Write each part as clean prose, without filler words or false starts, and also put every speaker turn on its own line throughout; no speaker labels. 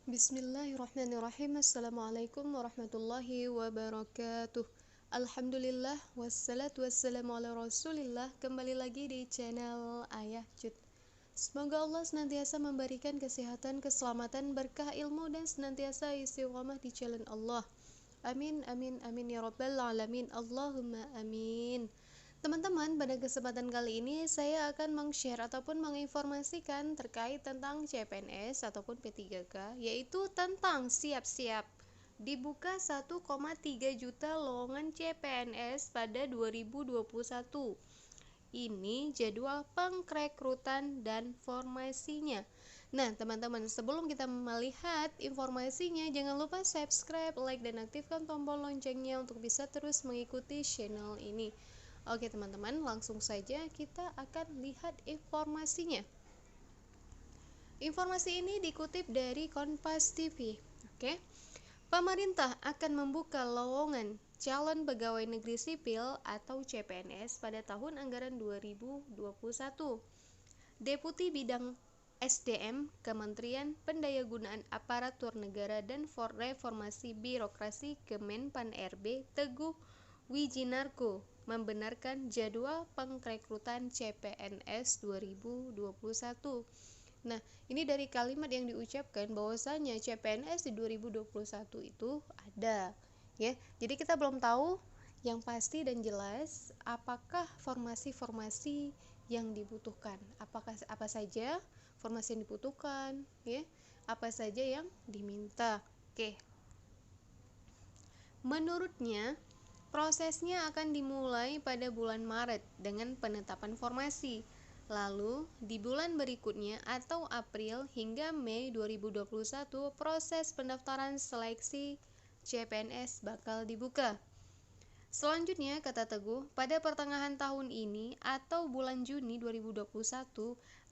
Bismillahirrahmanirrahim. Assalamualaikum warahmatullahi wabarakatuh. Alhamdulillah wassalatu wassalamu ala rasulillah. Kembali lagi di channel Ayah Cut. Semoga Allah senantiasa memberikan kesehatan, keselamatan, berkah ilmu, dan senantiasa istiqomah di jalan Allah. Amin, amin, amin ya rabbal alamin. Allahumma amin. Teman-teman, pada kesempatan kali ini saya akan meng-share ataupun menginformasikan terkait tentang CPNS ataupun P3K, yaitu tentang siap-siap dibuka 1,3 juta lowongan CPNS pada 2021. Ini jadwal pengrekrutan dan formasinya. Nah, teman-teman, sebelum kita melihat informasinya, jangan lupa subscribe, like, dan aktifkan tombol loncengnya untuk bisa terus mengikuti channel ini. Oke teman-teman, langsung saja kita akan lihat informasinya. Informasi ini dikutip dari Kompas TV. Oke. Pemerintah akan membuka lowongan calon pegawai negeri sipil atau CPNS pada tahun anggaran 2021. Deputi Bidang SDM Kementerian Pendayagunaan Aparatur Negara dan Reformasi Birokrasi Kemenpan RB Teguh Wijinarko membenarkan jadwal pengrekrutan CPNS 2021. Nah, ini dari kalimat yang diucapkan bahwasanya CPNS di 2021 itu ada, ya. Jadi kita belum tahu yang pasti dan jelas apakah formasi-formasi yang dibutuhkan, apa saja formasi yang dibutuhkan, ya, apa saja yang diminta. Oke. Menurutnya, prosesnya akan dimulai pada bulan Maret dengan penetapan formasi. Lalu, di bulan berikutnya atau April hingga Mei 2021, proses pendaftaran seleksi CPNS bakal dibuka. Selanjutnya, kata Teguh, pada pertengahan tahun ini atau bulan Juni 2021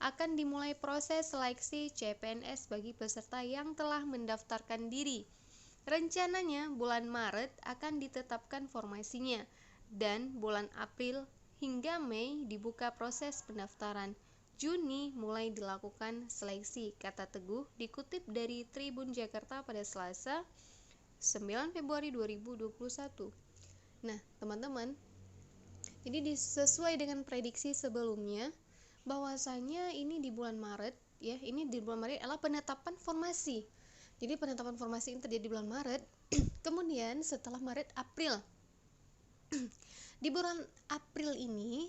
akan dimulai proses seleksi CPNS bagi peserta yang telah mendaftarkan diri. Rencananya bulan Maret akan ditetapkan formasinya dan bulan April hingga Mei dibuka proses pendaftaran. Juni mulai dilakukan seleksi, kata Teguh, dikutip dari Tribun Jakarta pada Selasa 9 Februari 2021. Nah, teman-teman, jadi sesuai dengan prediksi sebelumnya bahwasanya ini di bulan Maret, ya, ini di bulan Maret adalah penetapan formasi. Jadi penetapan formasi ini terjadi di bulan Maret. Kemudian setelah Maret, April. Di bulan April ini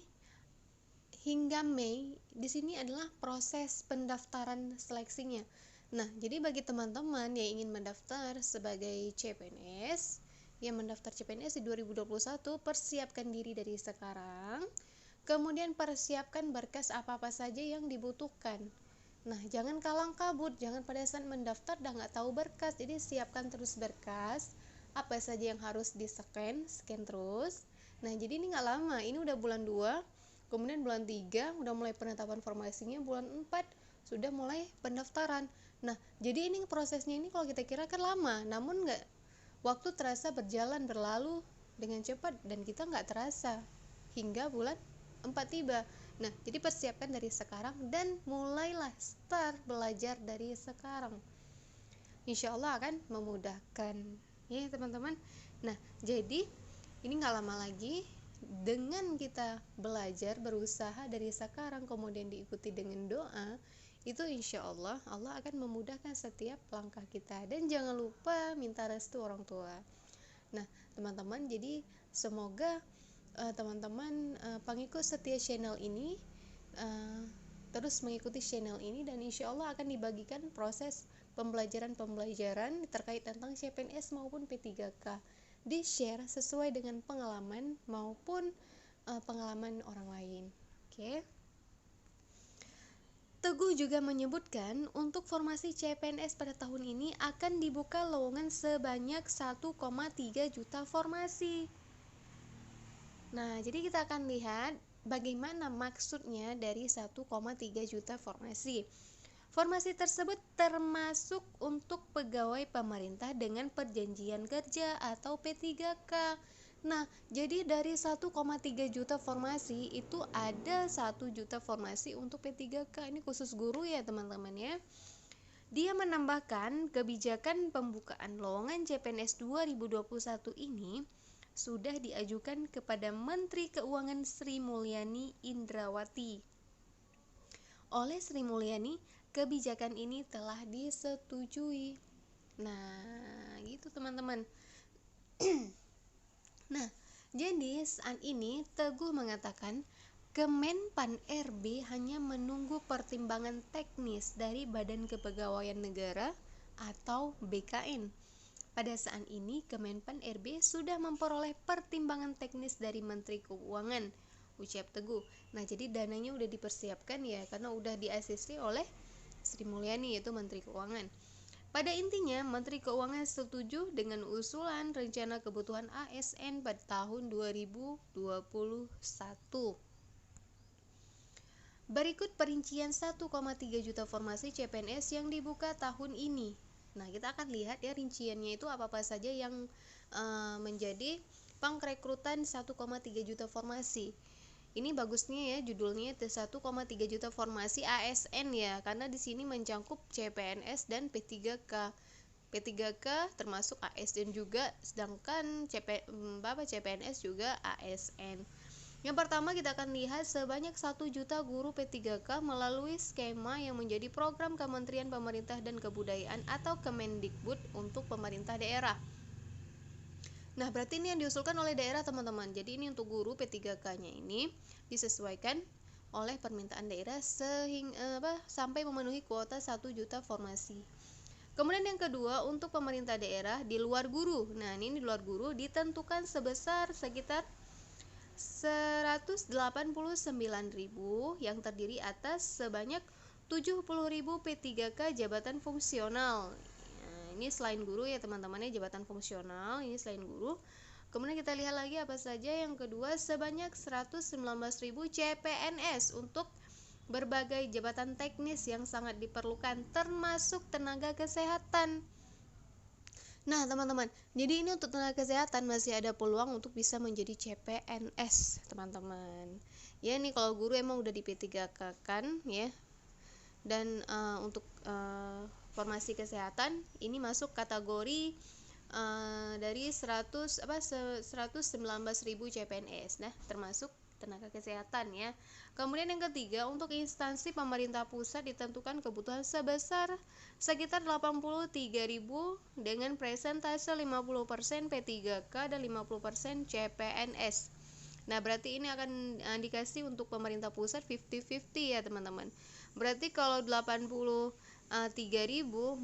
hingga Mei, di sini adalah proses pendaftaran seleksinya. Nah, jadi bagi teman-teman yang ingin mendaftar sebagai CPNS, yang mendaftar CPNS di 2021, persiapkan diri dari sekarang. Kemudian persiapkan berkas apa-apa saja yang dibutuhkan. Nah, jangan kalang kabut, jangan pada saat mendaftar dah nggak tahu berkas. Jadi siapkan terus berkas, apa saja yang harus scan terus. Nah, jadi ini nggak lama, ini udah bulan 2, kemudian bulan 3 udah mulai penetapan formasinya, bulan 4 sudah mulai pendaftaran. Nah, jadi ini prosesnya ini kalau kita kira kan lama, namun nggak, waktu terasa berlalu dengan cepat dan kita nggak terasa hingga bulan 4 tiba. Nah, jadi persiapkan dari sekarang dan mulailah start belajar dari sekarang. Insya Allah akan memudahkan, ya teman-teman. Nah, jadi ini nggak lama lagi, dengan kita belajar, berusaha dari sekarang, kemudian diikuti dengan doa, itu insya Allah Allah akan memudahkan setiap langkah kita. Dan jangan lupa minta restu orang tua. Nah, teman-teman, jadi semoga teman-teman pengikut setia channel ini terus mengikuti channel ini, dan insya Allah akan dibagikan proses pembelajaran terkait tentang CPNS maupun P3K, di-share sesuai dengan pengalaman maupun pengalaman orang lain. Oke. Teguh juga menyebutkan untuk formasi CPNS pada tahun ini akan dibuka lowongan sebanyak 1,3 juta formasi. Nah, jadi kita akan lihat bagaimana maksudnya dari 1,3 juta formasi. Formasi tersebut termasuk untuk pegawai pemerintah dengan perjanjian kerja atau P3K. Nah, jadi dari 1,3 juta formasi itu ada 1 juta formasi untuk P3K. Ini khusus guru ya teman-teman ya. Dia menambahkan kebijakan pembukaan lowongan CPNS 2021 ini sudah diajukan kepada Menteri Keuangan Sri Mulyani Indrawati. Oleh Sri Mulyani, kebijakan ini telah disetujui. Nah, gitu teman-teman. Nah, jadi saat ini Teguh mengatakan Kemenpan RB hanya menunggu pertimbangan teknis dari Badan Kepegawaian Negara atau BKN. Pada saat ini Kemenpan RB sudah memperoleh pertimbangan teknis dari Menteri Keuangan, ucap Teguh. Nah, jadi dananya udah dipersiapkan ya, karena udah di-ACC oleh Sri Mulyani, yaitu Menteri Keuangan. Pada intinya, Menteri Keuangan setuju dengan usulan rencana kebutuhan ASN pada tahun 2021. Berikut perincian 1,3 juta formasi CPNS yang dibuka tahun ini. Nah, kita akan lihat ya rinciannya itu apa-apa saja yang menjadi pengrekrutan 1,3 juta formasi. Ini bagusnya ya judulnya 1,3 juta formasi ASN ya, karena di sini mencakup CPNS dan P3K. P3K termasuk ASN juga, sedangkan CPNS juga ASN. Yang pertama kita akan lihat sebanyak 1 juta guru P3K melalui skema yang menjadi program Kementerian Pemerintah dan Kebudayaan atau Kemendikbud untuk pemerintah daerah. Nah, berarti ini yang diusulkan oleh daerah teman-teman. Jadi ini untuk guru P3K-nya ini disesuaikan oleh permintaan daerah sampai memenuhi kuota 1 juta formasi. Kemudian yang kedua, untuk pemerintah daerah di luar guru. Nah, ini di luar guru ditentukan sebesar sekitar 189.000 yang terdiri atas sebanyak 70.000 P3K jabatan fungsional. Ini selain guru ya teman-teman ya, jabatan fungsional ini selain guru. Kemudian kita lihat lagi apa saja. Yang kedua, sebanyak 119.000 CPNS untuk berbagai jabatan teknis yang sangat diperlukan termasuk tenaga kesehatan. Nah teman-teman, jadi ini untuk tenaga kesehatan masih ada peluang untuk bisa menjadi CPNS teman-teman. Ya nih kalau guru emang udah di P3K kan ya. Dan untuk formasi kesehatan ini masuk kategori dari 119.000 CPNS. Nah, termasuk tenaga kesehatan ya. Kemudian yang ketiga, untuk instansi pemerintah pusat ditentukan kebutuhan sebesar sekitar 83.000 dengan presentase 50% P3K dan 50% CPNS. Nah, berarti ini akan dikasih untuk pemerintah pusat 50-50 ya teman-teman. Berarti kalau 83.000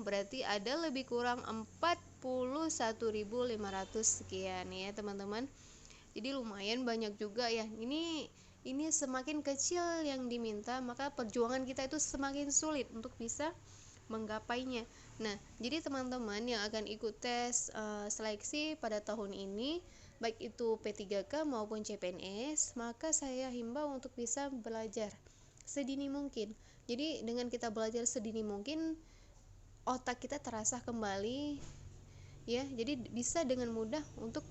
berarti ada lebih kurang 41.500 sekian ya teman-teman. Jadi lumayan banyak juga ya. Ini semakin kecil yang diminta, maka perjuangan kita itu semakin sulit untuk bisa menggapainya. Nah, jadi teman-teman yang akan ikut tes seleksi pada tahun ini, baik itu P3K maupun CPNS, maka saya himbau untuk bisa belajar sedini mungkin. Jadi dengan kita belajar sedini mungkin, otak kita terasah kembali ya. Jadi bisa dengan mudah untuk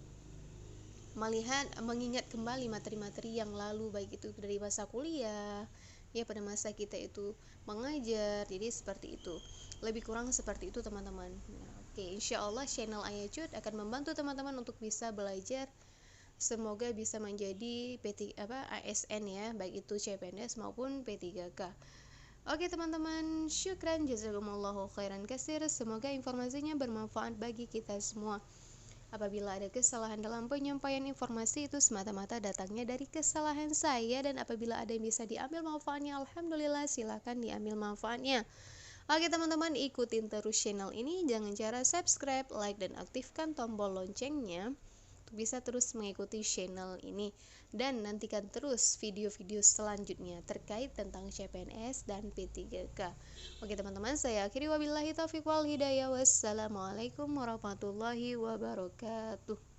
mengingat kembali materi-materi yang lalu, baik itu dari masa kuliah ya, pada masa kita itu mengajar. Jadi seperti itu, lebih kurang seperti itu teman-teman. Oke, insya Allah channel Ayacut akan membantu teman-teman untuk bisa belajar. Semoga bisa menjadi ASN ya, baik itu CPNS maupun P3K. Oke teman-teman, syukran jazakumullahu khairan katsir. Semoga informasinya bermanfaat bagi kita semua. Apabila ada kesalahan dalam penyampaian informasi, itu semata-mata datangnya dari kesalahan saya, dan apabila ada yang bisa diambil manfaatnya, alhamdulillah silakan diambil manfaatnya. Oke teman-teman, ikutin terus channel ini, jangan cara subscribe, like, dan aktifkan tombol loncengnya untuk bisa terus mengikuti channel ini, dan nantikan terus video-video selanjutnya terkait tentang CPNS dan P3K. Oke teman-teman, saya akhiri wabillahi taufiq wal hidayah. Wassalamualaikum warahmatullahi wabarakatuh.